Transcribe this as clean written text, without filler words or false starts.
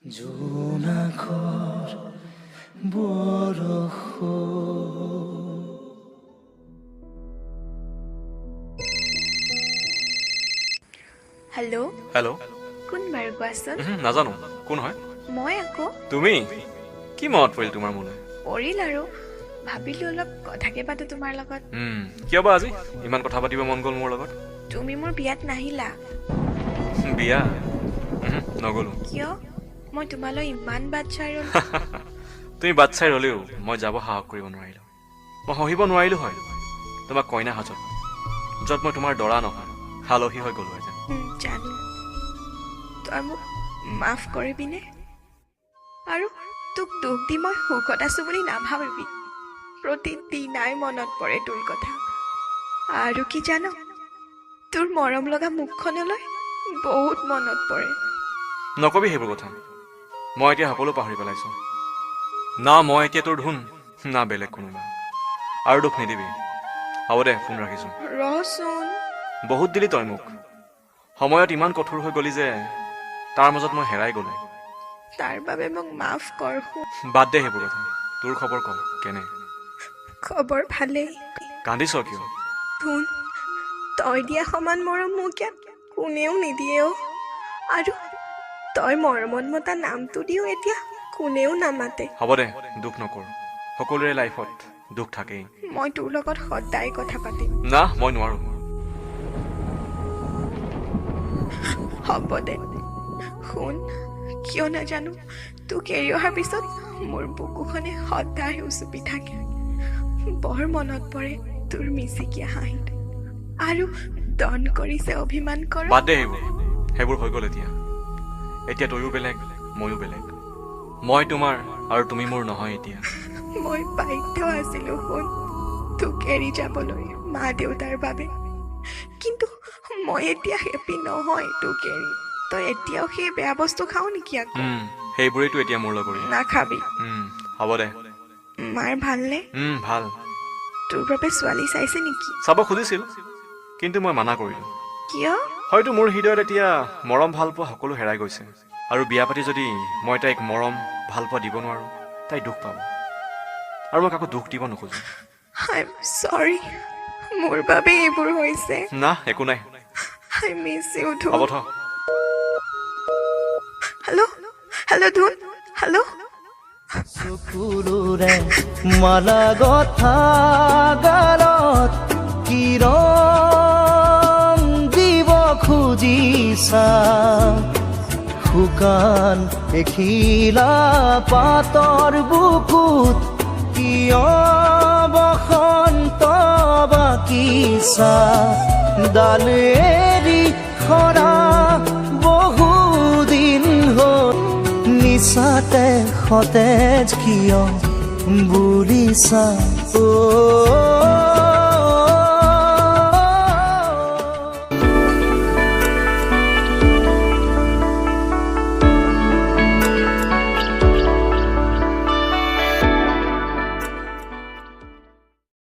জোনাকৰ বৰষুণ hello' hello' কোন বাৰু কোৱাচোন নাজানো কোন হয় মই আকৌ তুমি কি মনত পৰিল তোমাৰ মোলৈ পৰিল আৰু ভাবিলো অলপ কথাকে পাতো তোমাৰ লগত কিয় বা আজি ইমান কথা পাতিব মন গ'ল মোৰ লগত তুমি মোৰ বিয়াত নাহিলা বিয়া নগ'লো কিয় মই তোমালৈ ইমান বাট চাই ৰ'লো তুমি বাট চাই ৰ'লেও মই যাব সাহস কৰিব নোৱাৰিলোঁ মই সহিব নোৱাৰিলোঁ হয় তোমাক কইনা সাজত য'ত মই তোমাৰ দৰা নহয় আলহী হৈ গ'লো এজন জানো তই মোক মাফ কৰিবিনে আৰু তোক দুখ দি মই সুখত আছো বুলি নাভাবিবি প্ৰতিদিনাই মনত পৰে তোৰ কথা আৰু কি জান তোৰ মৰম লগা মুখখনলৈ বহুত মনত পৰে নকবি সেইবোৰ কথা মই এতিয়া সকলো পাহৰি পেলাইছোঁ না মই এতিয়া তোৰ ধুন না বেলেগ কোনোবা আৰু দুখ নিদিবি হ'ব দে ফোন ৰাখিছোঁ ৰচোন বহুত দিলি তই মোক সময়ত ইমান কঠোৰ হৈ গলি যে তাৰ মাজত মই হেৰাই গ'লো তাৰ বাবে মোক মাফ কৰ বাদ দে সেইবোৰ কথা তোৰ খবৰ ক কেনে খবৰ ভালেই কান্দিছ কিয় ধুন তই দিয়া সমান মৰম মোক ইয়াত কোনেও নিদিয়েও আৰু তই মৰমত মতা নামটো দিও এতিয়া কোনেও নামাতে হ'ব দে দুখ নকৰ সকলোৰে লাইফত দুখ থাকেই মই তোৰ লগত সদায় কথা পাতিম না মই নোৱাৰো হ'ব দে শুন কিয় নাজানো তোক এৰি অহাৰ পিছত মোৰ বুকুখনে সদায় উচুপি থাকে বৰ মনত পৰে তোৰ মিচিকীয়া হাঁহিত আৰু দন কৰিছে অভিমান কৰ বাদ দে সেইবোৰ হৈ গ'ল এতিয়া তয়ো বেলেগ ময়ো বেলেগ মই তোমাৰ আৰু তুমি মোৰ নহয় এতিয়া মই বাধ্য আছিলো শুন তোক এৰি যাবলৈ মা দেউতাৰ বাবে কিন্তু মই এতিয়া হেপী নহয় তোক এৰি তই এতিয়াও সেই বেয়া বস্তু খাও নেকি আকৌ সেইবোৰেইতো এতিয়া মোৰ লগৰী নাখাবি হ'ব দে মাৰ ভালনে ভাল তোৰ বাবে ছোৱালী চাইছে নেকি চাব খুজিছিল কিন্তু মই মানা কৰিলোঁ কিয় হয়তো মোৰ হৃদয়ত এতিয়া মৰম ভাল পোৱা সকলো হেৰাই গৈছে আৰু বিয়া পাতি যদি মই তাইক মৰম ভাল পোৱা দিব নোৱাৰোঁ তাই দুখ পাব আৰু মই কাকো দুখ দিব নোখোজোঁ আই এম চৰি মোৰ বাবে এইবোৰ হৈছে না একো নাই আই মিছ ইউ হ'ব ধুন থ হেল্ল' ধুন হেল্ল' চকুলোৰে মালা গথা গালত কিৰণ দিব খুজিছা শুকান এখিলা পাতৰ বুকুত কিয় বসন্ত বাকিছা ডাল এৰি সৰা বহুদিন হ'ল নিচাতে সতেজ কিয় বুলিছা